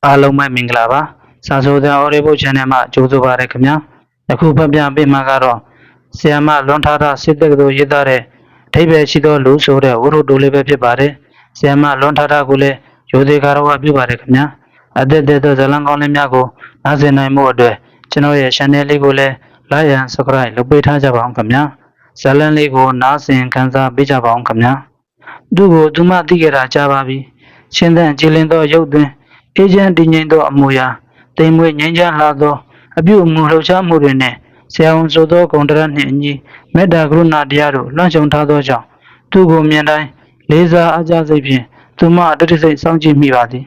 အားလုံးပဲမင်္ဂလာပါစာဆိုတဲ့ Audible Channel မှာကြိုဆိုပါရခင်ဗျာအခုဖတ်ပြပေးမှာကတော့ဆီယမလွန်ထားတာစစ်တပ်တို့ရေးသားတဲ့အဓိပ္ပာယ်ရှိသောလူဆိုတဲ့ဝတ္ထုတိုလေးပဲဖြစ်ပါတယ်ဆီယမလွန်ထားတာကိုလည်းရိုသေကာရဝပြုပါတယ်ခင်ဗျာအသက်သက်သောဇလံကောင်းလေးများကိုနားဆင်နိုင်မှုအတွက်ကျွန်တော်ရဲ့ channel လေးကိုလည်း like and subscribe လုပ်ပေးထားကြပါအောင်ခင်ဗျာဇလံလေးကိုနားဆင်ခံစားပေးကြပါအောင်ခင်ဗျာသူ့ကိုသူမသိခဲ့တာကြားပါပြီရှင်သန်ကြည်လင်သောရုပ်သွင်းအေဂျင့်တည်ငြိမ်သောအမူအရာတိမ်မွေးငြိမ်းချမ်းလာသောအပြုအမူလှုပ်ရှားမှုတွေနဲ့ဆရာဝန်ဆိုသောဂုဏ်တရားနှင့်အညီမေတ္တာကရုဏာတရားတို့လွှမ်းခြုံထားသောကြောင့်သူကိုမြင်တိုင်းလေးစားအားကြစိတ်ဖြင့်သူမတတိစိတ်စောင့်ကြည့်မိပါသည်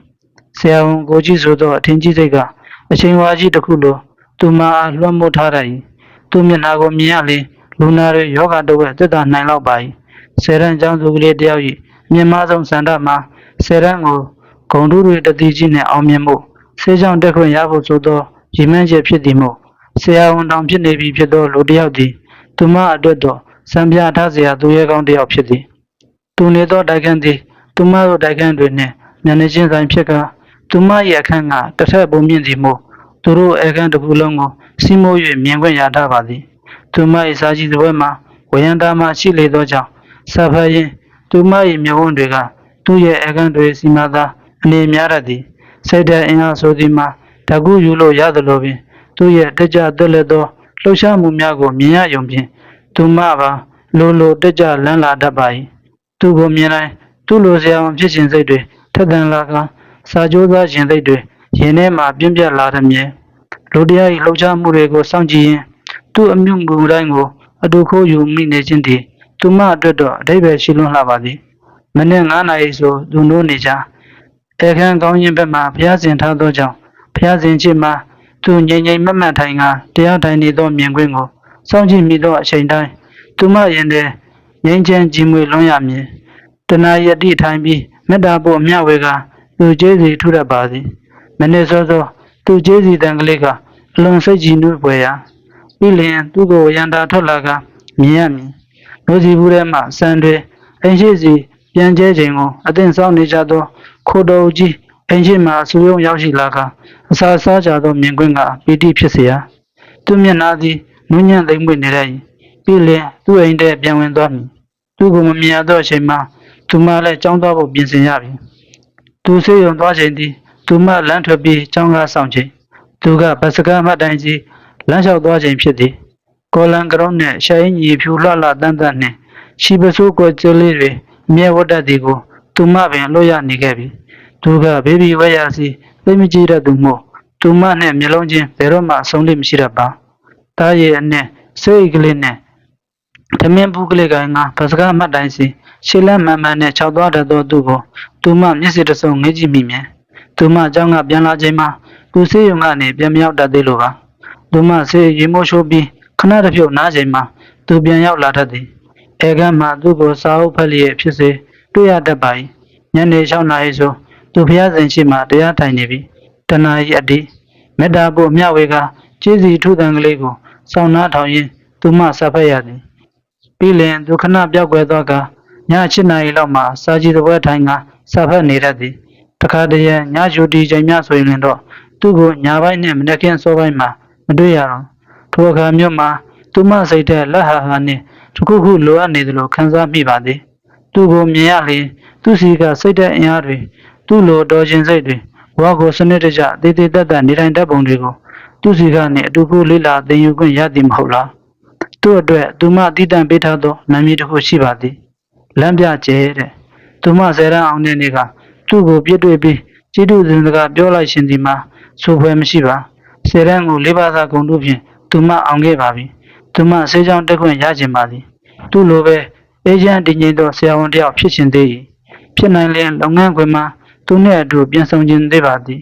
ဆရာဝန်ကိုကြည့်ဆိုသောအထင်ကြီးစိတ်ကအချိန်ဝါကြီးတစ်ခုလိုသူမအားလွှမ်းမိုးထားတတ်၏သူမျက်နှာကိုမြင်ရလေလူနာတွေယောဂတဝက်သက်သာနိုင်လောက်ပါ၏ဆယ်ရန်ကျောင်းသူကလေးတယောက်၏မြင့်မားဆုံးစန္ဒမှာဆယ်ရန်ကိုဂုံတုတွေတတိကြီးနဲ့အောင်မြင်မှုဆေးကြောင့်တက်ခွင့်ရဖို့ဆိုသောရည်မှန်းချက်ဖြစ်သည်မို့ဆရာဝန်တောင်ဖြစ်နေပြီဖြစ်သောလူတစ်ယောက်သည်သူမအတွက်တော့စံပြထားเสียသူရဲကောင်းတစ်ယောက်ဖြစ်သည်သူနေသောတိုက်ခန်းသည်သူမတို့တိုက်ခန်းတွေနှင့်မျက်နှာချင်းဆိုင်ဖြစ်ကသူမ၏အခန်းကတစ်ထပ်ပုံမြင့်သည်မို့သူတို့အခန်းတစ်ခုလုံးကိုစီးမိုး၍မြင်ခွင့်ရထားပါသည်သူမ၏စာကြည့်စပွဲမှာဝရံတာမှရှိလေသောကြောင့်စာဖတ်ရင်းသူမ၏မျက်ဝန်းတွေကသူ့ရဲ့အခန်းတွေစီမသာအနေများရသည်စိတ်ဓာတ်အင်အားဆိုသည်မှာတကူယူလို့ရသလိုပင်သူ့ရဲ့တက်ကြသွက်လက်သောလှုပ်ရှားမှုများကိုမြင်ရယုံဖြင့်သူမပါလိုတက်ကြလန်းလာတတ်ပါ၏သူကိုမြင်တိုင်းသူ့လိုဆရာဝန်ဖြစ်ခြင်းစိတ်တွေထက်သန်လာကစာကြိုးစားခြင်းစိတ်တွေရင်ထဲမှပြင်းပြလာသည်မြဲလူတရား၏လှုပ်ရှားမှုတွေကိုစောင့်ကြည့်ရင်သူ့အမှုမူတိုင်းကိုအတူခိုးယူမိနေခြင်းသည်သူမအတွက်တော့အဓိပ္ပာယ်ရှိလွန်းလှပါသည်မနေ့9နာရီဆိုသူနိုးနေကြအခန်းကောင်းရင်ဘက်မှာဘုရားရှင်ထားသောကြောင့်ဘုရားရှင်ချစ်မှာသူငြိမ်ငြိမ်မတ်မတ်ထိုင်ကတရားထိုင်နေသောမြင်ကွင်းကိုစောင့်ကြည့်မိသောအချိန်တိုင်းသူမရင်ထဲငြိမ်းချမ်းကြည်မွေလွန်းရမည်တဏှာယတိထိုင်ပြီးမေတ္တာပို့အမျှဝေကသူကျေးဇူးထူတတ်ပါသည်မနေ့စောစောသူကျေးဇူးတန်ကလေးကအလွန်စိတ်ကြည်နူးပွေရာပြီးလျင်သူ့ကိုရန်တာထွက်လာကမြင်ရမည်လူစီဘူးထဲမှစံတွေအင်းရှိစီပြန်ကျဲခြင်းကိုအသင်ဆောင်နေကြသောခိုတော်ကြီးအင်းရှိမှအဆူယုံရောက်ရှိလာကအစာစားကြသောမြင်ကွင်းကပီတိဖြစ်เสียသူမျက်နှာသည်နူးညံ့သိမ့်မွေ့နေတယ်ပြီးလျင်သူ့အိမ်ထဲပြန်ဝင်သွားမည်သူကိုမမြင်ရသောအချိန်မှာသူမလည်းကြောင်းသွားဖို့ပြင်ဆင်ရပြီသူဆေးရုံသွားချိန်သည်သူမလမ်းထွက်ပြီးကြောင်းကားဆောင်ချိန်သူကဘတ်စကားမှတ်တိုင်းစီလမ်းလျှောက်သွားချိန်ဖြစ်သည်ကောလန်ကရုံးနှင့်ရှာရင်ကြီးဖြူလှလှတန်းတန်းနှင့်ရှီပစိုးကိုကျလေးတွေမြဲဝတ်တတ်သည်ကိုသူမပင်လွတ်ရနေခဲ့ပြီသူကဘေဘီဝဲရစီသိမကြည့်တတ်သူမို့သူမနှင့်မျက်လုံးချင်းဘယ်တော့မှဆုံးလိမ့်မရှိတတ်ပါတားရဲ့အနဲ့စိတ်ကလေးနဲ့သမင်းဘူးကလေးကငါဘတ်စကားမှတ်တိုင်းစီရှေ့လမ်းမှန်မှန်နဲ့ခြောက်သွားတတ်သောသူကိုသူမမျက်စိတစ်စုံငေးကြည့်မိမြဲသူမအကြောင်းကပြန်လာချိန်မှာသူဆေးရုံကနေပြန်မရောက်တတ်သေးလို့ပါသူမဆေးရေမိုးရှိုးပြီးခဏတစ်ဖြုတ်နားချိန်မှာသူပြန်ရောက်လာတတ်သည်အဲကမ်းမှာသူ့ကိုစာအုပ်ဖတ်လျက်ဖြစ်စေတွေ့ရတတ်ပါ၏ညနေ6နာရီဆိုသူဖျားစဉ်ရှိမှတရားထိုင်နေပြီတနာရီအတိမေတ္တာပို့မျှဝေကကျေးဇူးထူးတန်ကလေးကိုစောင့်နားထောင်ရင်းသူမစာဖတ်ရသည်ပြီးလျင်သူခဏပြောက်ကွယ်သွားကည7နာရီလောက်မှစာကြည့်တဲ့ဘွဲထိုင်ကစာဖတ်နေတတ်သည်တခါတည်းညဂျူတီချိန်များဆိုရင်တော့သူ့ကိုညာပိုင်းနဲ့မနေ့ကစောပိုင်းမှာမတွေ့ရတော့ထိုအခါမျိုးမှာသူမစိတ်ထဲလက်ဟာနှင့်တစ်ခုခုလိုအပ်နေသလိုခံစားမိပါသည်သူကိုမြင်ရလေသူစီကစိတ်တဲ့အင်အားတွေသူ့လိုတော်ခြင်းစိတ်တွေဝါကိုစနစ်တကျတည်တည်တတ်တတ်နေတိုင်းတတ်ပုံတွေကိုသူစီကနေအတူတူလေးလာသင်ယူခွင့်ရသည်မဟုတ်လားသူ့အတွက်သူမတည်တံ့ပေးထားသောနာမည်တစ်ခုရှိပါသည်လမ်းပြကျဲတဲ့သူမဆယ်ရန်အောင်တဲ့နေ့ကသူ့ကိုပြစ်တွေ့ပြီးကျေးဇူးတင်စကားပြောလိုက်ရှင်ဒီမှာဆိုဖွယ်မရှိပါဆယ်ရန်ကိုလေးပါးသာဂုဏ်တို့ဖြင့်သူမအောင်ခဲ့ပါပြီသူမဆေးကြောင်းတက်ခွင့်ရခြင်းပါသည်သူ့လိုပဲအေဂျင့်တည်ငြိမ်သောဆရာဝန်တယောက်ဖြစ်ခြင်းသေး၏ဖြစ်နိုင်လျင်လုပ်ငန်းခွင်မှာသူနှင့်အတူပြန်ဆောင်ခြင်းသေးပါသည်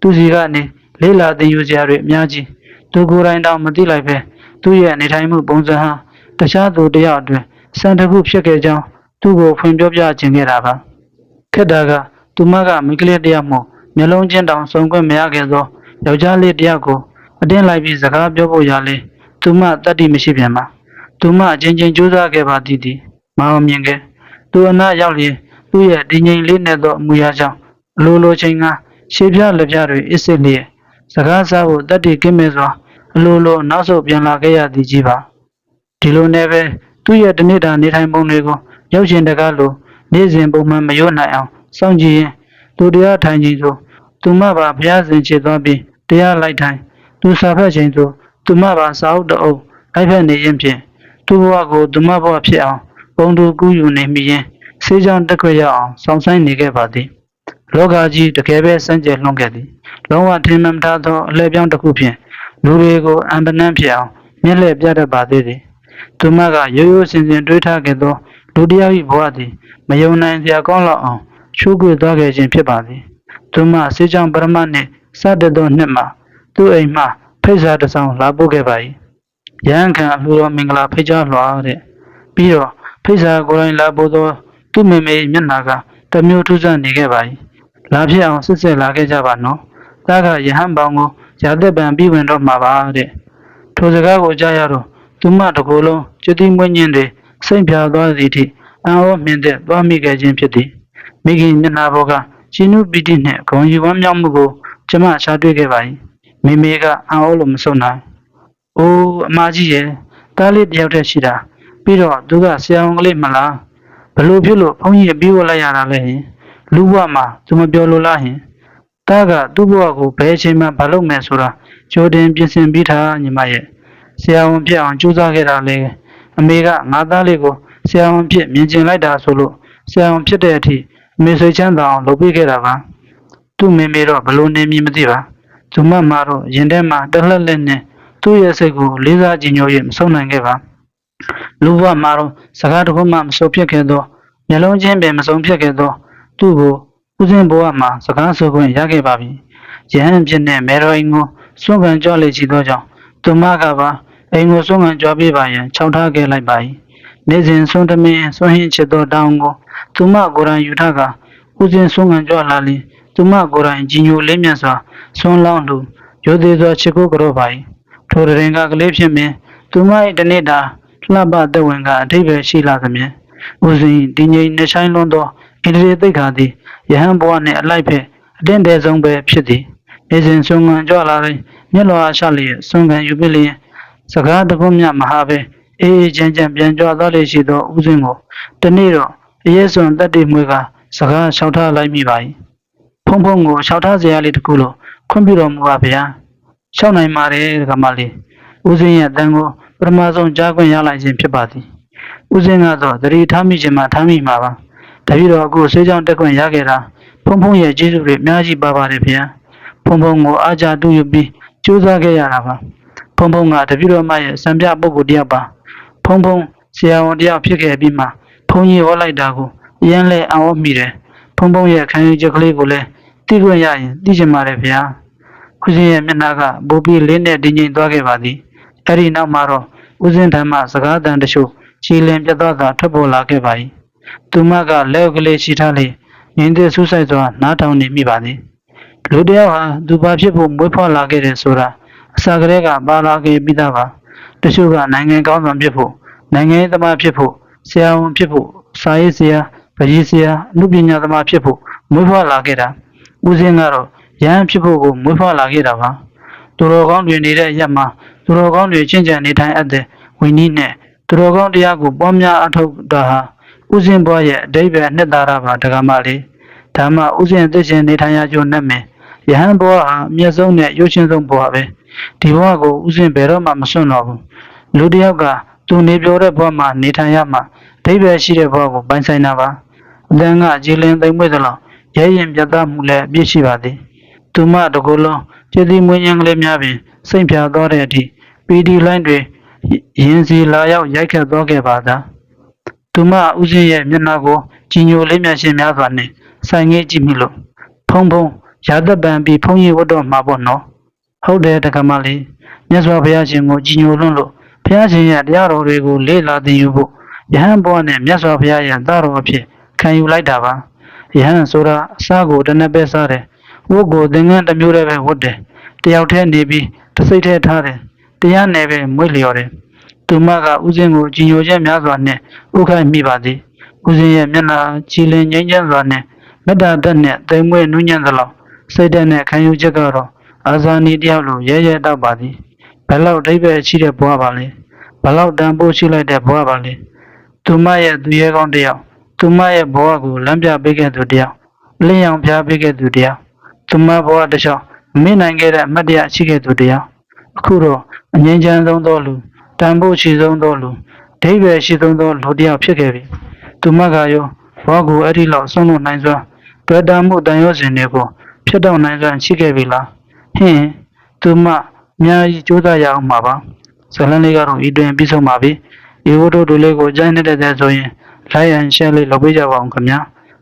သူစီကနေလေးလာသင်ယူစရာတွေအများကြီးသူကိုယ်တိုင်တောင်မသိလိုက်ပဲသူရဲ့နေထိုင်မှုပုံစံဟာတခြားသူတယောက်အတွင်းစံတစ်ခုဖြစ်ခဲ့ကြောင်းသူ့ကိုဖွင့်ပြောပြခြင်းခဲ့တာပါခက်တာကသူမကမိကလေးတယောက်မှမျက်လုံးချင်းတောင်စုံခွင့်မရခဲ့သောယောက်ျားလေးတယောက်ကိုအတင်းလိုက်ပြီးစကားပြောဖို့ရလေသူမတတ်တိမရှိပြန်ပါသူမအချင်းချင်းကြိုးစားခဲ့ပါသည်မအောင်မြင်ခဲ့သူအနာရောက်လျင်သူ့ရဲ့တည်ငြိမ်လေးနဲ့သောအမူအရာကြောင့်လိုချိန်က ရှေးပြလက်ပြတွေအစ်စ်လျက်စကားစားဖို့တတ်တည်ကင်းမဲ့စွာအလိုလိုနောက်ဆုတ်ပြန်လာခဲ့ရသည်ကြီးပါဒီလိုနဲ့ပဲသူ့ရဲ့တနေ့တာနေထိုင်ပုံတွေကိုရုပ်ရှင်တကားလိုနေ့စဉ်ပုံမှန်မရွတ်နိုင်အောင်စောင့်ကြည့်ရင်သူတရားထိုင်ခြင်းဆိုသူမပါဘုရားရှင်ချစ်သွားပြီးတရားလိုက်ထိုင်သူစာဖတ်ခြင်းဆိုသူမပါစာအုပ်တအုပ်လိုက်ဖက်နေရင်ဖြင့်သူ့ဘဝကိုသူမဘဝဖြစ်အောင်ပုံတူကူးယူနေမိရင်ဆေးကြောင်တက်ခွေရအောင်ဆောင်ဆိုင်နေခဲ့ပါသည်လောကကြီးတကယ်ပဲစံကြယ်လွန်ခဲ့သည်လုံးဝထင်မှန်ထားသောအလဲပြောင်းတစ်ခုဖြင့်လူတွေကိုအံပနန်းဖြစ်အောင်မျက်လှည့်ပြတတ်ပါသေးသည်သူမကရိုးရိုးစင်စင်တွေးထားခဲ့သောလူတစ်ယောက်၏ဘဝသည်မယုံနိုင်စရာကောင်းလောက်အောင်ချိုးကွေသွားခဲ့ခြင်းဖြစ်ပါသည်သူမဆေးကြောင်ပရမတ်နှင့်စတဲ့သောနှစ်မှာသူ့အိမ်မှဖိတ်စာတစ်စောင်လာပို့ခဲ့ပါ၏ရဟန်းခံအလှတော်မင်္ဂလာဖိတ်ကြားလွှာတဲ့ပြီးတော့ဖိတ်စာကိုယ်တိုင်လာပို့သောသူ့မေမေမျက်နှာကတမျိုးထူးဆန်းနေခဲ့ပါ၏လာဖြစ်အောင်စစ်စစ်လာခဲ့ကြပါနော်သားကယဟန်ပေါင်းကိုရာသက်ပံပြီးဝင်တော့မှာပါတဲ့ထိုစကားကိုကြားရတော့သူမတကူလုံးကျွတ်တိမွေးညင်းတွေစိတ်ဖြာသွားသည့်အထိအံ့ဩမြင့်တဲ့သွားမိခဲ့ခြင်းဖြစ်သည်မိခင်မျက်နှာပေါ်ကရှင်နုပီတိနှင့်ဂုဏ်ယူဝမ်းမြောက်မှုကိုကျမရှာတွေ့ခဲ့ပါ၏မိမေကအံ့ဩလို့မဆုံးနိုင်အိုးအမကြီးရဲ့တားလေးတယောက်တည်းရှိတာပြီးတော့သူကဆရာဝန်ကလေးမလားဘလို့ဖြစ်လို့ဘုန်းကြီးပြီးဝလိုက်ရတာလဲဟင်လူဘဝမှာသူမပြောလို့လားဟင်တားကသူ့ဘဝကိုဘယ်အချိန်မှမလုပ်မယ်ဆိုတာကြိုတင်ပြင်ဆင်ပြီးထားညီမရဲ့ဆရာဝန်ဖြစ်အောင်ကြိုးစားခဲ့တာလေအမေကငါသားလေးကိုဆရာဝန်ဖြစ်မြင်ကျင်လိုက်တာဆိုလို့ဆရာဝန်ဖြစ်တဲ့အထိအမေဆွေချမ်းသာအောင်လုပ်ပေးခဲ့တာပါသူ့မေမေတော့ဘလို့နေမည်မသိပါသူမမတော့ရင်ထဲမှာတလှက်လက်နဲ့သူ့ရဲ့စိတ်ကိုလေးစားကြည်ညို၍မဆုံးနိုင်ခဲ့ပါလူဘဝမှာတော့စကားတစ်ခုမှမဆိုဖြစ်ခဲ့သောမျက်လုံးချင်းပင်မဆုံးဖြစ်ခဲ့သောသူ့ကိုဦးစင်းဘဝမှာစကားဆိုခွင့်ရခဲ့ပါပြီယဟန်ဖြစ်တဲ့မေရိုအင်ကိုစွန့်ခံကြွလေရှိသောကြောင့်သူမကပါအိမ်ကိုစွန့်ခံကြွပေးပါရန်ခြောက်ထားခဲ့လိုက်ပါ၏နေ့စဉ်စွန့်တမင်စွန့်ဟင်းချစ်သောတောင်းကိုသူမကိုယ်တိုင်ယူထားကဦးစင်းစွန့်ခံကြွလာလျင်သူမကိုယ်တိုင်ကြီးညိုလေးမြတ်စွာစွန့်လောင်းသူရိုသေစွာချစ်ကိုကြောပါ၏ထိုတရင်ကကလေးဖြစ်မင်းသူမ၏တနေ့တာလှပသက်ဝင်ကအထိပ္ပယ်ရှိလာသဖြင့်ဦးစင်းဒီငိမ့်နှဆိုင်လွန်သောဣန္ဒြေသိက္ခာသည်ယဟန်ဘဝနှင့်အလိုက်ဖြင့်အတင့်တယ်ဆုံးပဲဖြစ်သည်နေ့စဉ်စွန့်ခံကြွလာတဲ့မျက်လွှာရှလျက်စွန့်ခံယူပြီးလျင်စကားတခုမျှမဟာပဲအေးချမ်းချမ်းပြန်ကြွသွားလေရှိသောဦးစင်းကိုတနေ့တော့အရေးစွန်တက်တည်မွေးကစကားလျှောက်ထားလိုက်မိပါ၏ဖုံဖုံကိုလျှောက်ထားစရာလေးတစ်ခုလို့ခွင့်ပြုတော်မူပါဗျာလျှောက်နိုင်ပါတယ်ကမလေးဦးစင်းရဲ့အတန်ကိုပထမဆုံးကြားခွင့်ရလိုက်ခြင်းဖြစ်ပါသည်ဦးစင်းကတော့သတိထားမိခြင်းမှထားမိမှာပါတပည့်တော်အခုဆေးကြောင်တက်ခွင့်ရခဲ့တာဖုံဖုံရဲ့ကျေးဇူးတွေအများကြီးပါပါတယ်ဗျာဖုံဖုံကိုအားကြတူယူပြီးကြိုးစားခဲ့ရတာပါဖုံဖုံကတပည့်တော်မရဲ့စံပြပုဂ္ဂိုလ်တယောက်ပါဖုံဖုံဆရာဝန်တယောက်ဖြစ်ခဲ့ပြီးမှဖုံကြီးဟောလိုက်တာကိုအရင်လဲအံ့ဩမိတယ်ဖုံဖုံရဲ့ခံယူချက်ကလေးကိုလည်းသိခွင့်ရရင်သိချင်ပါတယ်ဗျာဦးစင်းရဲ့မျက်နှာကဘိုးပြီးလေးနဲ့တင်းငိမ့်သွားခဲ့ပါသည်အဲ့ဒီနောက်မှာတော့ဦးစင်းထံမှစကားတန်တချို့ခြေလင်ပြတ်သွားတာထွက်ပေါ်လာခဲ့ပါ၏သူမကလက်ကလေးရှိထားလေငင်းတဲ့ဆူးဆိုင်စွာနားထောင်နေမိပါသည်လူတယောက်ဟာသူဘာဖြစ်ဖို့မွေးဖွားလာခဲ့တယ်ဆိုတာအစကတည်းကပါလာခဲ့ပြီးသားပါတချို့ကနိုင်ငံကောင်းဆောင်ဖြစ်ဖို့နိုင်ငံရေးသမားဖြစ်ဖို့ဆရာဝန်ဖြစ်ဖို့စာရေးဆရာပရိဆရာအမှုပညာသမားဖြစ်ဖို့မွေးဖွားလာခဲ့တာဦးစင်းကတော့ရဟန်းဖြစ်ဖို့ကိုမွေးဖွားလာခဲ့တာပါသူတော်ကောင်းတွေနေတဲ့ရက်မှာသူတော်ကောင်းတွေချင်းချန်နေထိုင်အပ်တဲ့ဝိနည်းနဲ့သူတော်ကောင်းတရားကိုပွားများအထောက်တာဟာဦးစင်းဘွားရဲ့အတိတ်ပဲနှစ်သာရပါဒကာမလေးဒါမှဦးစင်းသိရှင်နေထိုင်ရကြုံနဲ့မယ်ယဟန်ဘွားဟာအမျက်ဆုံးနဲ့ရုပ်ရှင်ဆုံးဘွားပဲဒီဘွားကိုဦးစင်းဘယ်တော့မှမစွန့်တော့ဘူးလူတစ်ယောက်ကသူနေပြောတဲ့ဘွားမှာနေထိုင်ရမှအတိတ်ပဲရှိတဲ့ဘွားကိုပိုင်ဆိုင်တာပါအတန်းကကြည်လင်သိမ့်မွေ့သလောက်ရဲရင်ပြတ်သားမှုလည်းအပြည့်ရှိပါသည်သူမတကူလုံးကျေးဇူးမွေးညံကလေးများပင်စိတ်ဖြာသွားတဲ့အထိပီဒီလိုင်းတွေရင်စီလာရောက်ရိုက်ခတ်သွားခဲ့ပါသာသူမဦးစင်းရဲ့မျက်နှာကိုကြည်ညိုလေးမြရှင်များစွာနဲ့ဆိုင်ငေးကြည့်မိလို့ဖုံဖုံရာသက်ပံပြီးဖုံကြီးဝတ်တော်မှာပေါ့နော်ဟုတ်တယ်တက္ကမလေးမြတ်စွာဘုရားရှင်ကိုကြည်ညိုလွန်းလို့ဘုရားရှင်ရဲ့တရားတော်တွေကိုလေ့လာသိယူဖို့ယဟန်ဘုရားနဲ့မြတ်စွာဘုရားရဲ့သားတော်အဖြစ်ခံယူလိုက်တာပါယဟန်ဆိုတာအစားကိုတနက်ပဲစားတယ်ဝတ်ကိုသင်္ကန်းတစ်မျိုးတည်းပဲဝတ်တယ်တယောက်တည်းနေပြီးတစ်စိတ်တည်းထားတယ်တရားနယ်ပဲမွေ့လျော်တယ်သူမကဦးစင်းကိုကြည်ညိုချက်များစွာနဲ့ဥခိုက်မိပါသည်ဦးစင်းရဲ့မျက်နှာကြည်လင်ငြိမ်းချမ်းစွာနဲ့မေတ္တာတက်နဲ့သိမ်မွေ့နူးညံ့သလောက် စိတ်ဓာတ်နဲ့ခံယူချက်ကတော့အာဇာနည်တယောက်လိုရဲရဲတောက်ပါသည်ဘယ်လောက်အဓိပ္ပာယ်ရှိတဲ့ဘဝပါလဲဘယ်လောက်တန်ဖိုးရှိလိုက်တဲ့ဘဝပါလဲသူမရဲ့သူရဲကောင်းတယောက်သူမရဲ့ဘဝကိုလမ်းပြပေးခဲ့သူတယောက်လင်းရောင်ပြပေးခဲ့သူတယောက်သူမဘဝတစ်လျှောက်မေ့နိုင်ခဲ့တဲ့အမတ်တရားရှိခဲ့သူတယောက်အခုတော့အငြင်းချမ်းဆုံးသောလူတန်ဖိုးရှိဆုံးသောလူအဓိပ္ပာယ်ရှိဆုံးသောလူတယောက်ဖြစ်ခဲ့ပြီသူမကရောဘောကိုအဲ့ဒီလောက်ဆုံးလို့နိုင်စွာတွေ့တာမှုတန်ရုံးစဉ်တွေကိုဖြစ်တော့နိုင်စွာရှိခဲ့ပြီလားဟင်းသူမအများကြီးကြိုးစားရအောင်ပါပါဇလန်လေးကတော့ဤတွင်ပြီးဆုံးပါပြီဒီဝတ္ထုတို့လေးကိုကြိုက်နေတဲ့ဆိုရင် like and share လေးလုပ်ပေးကြပါအောင်ခင်ဗျာ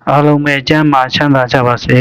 အားလုံးပဲကျမ်းမာချမ်းသာကြပါစေ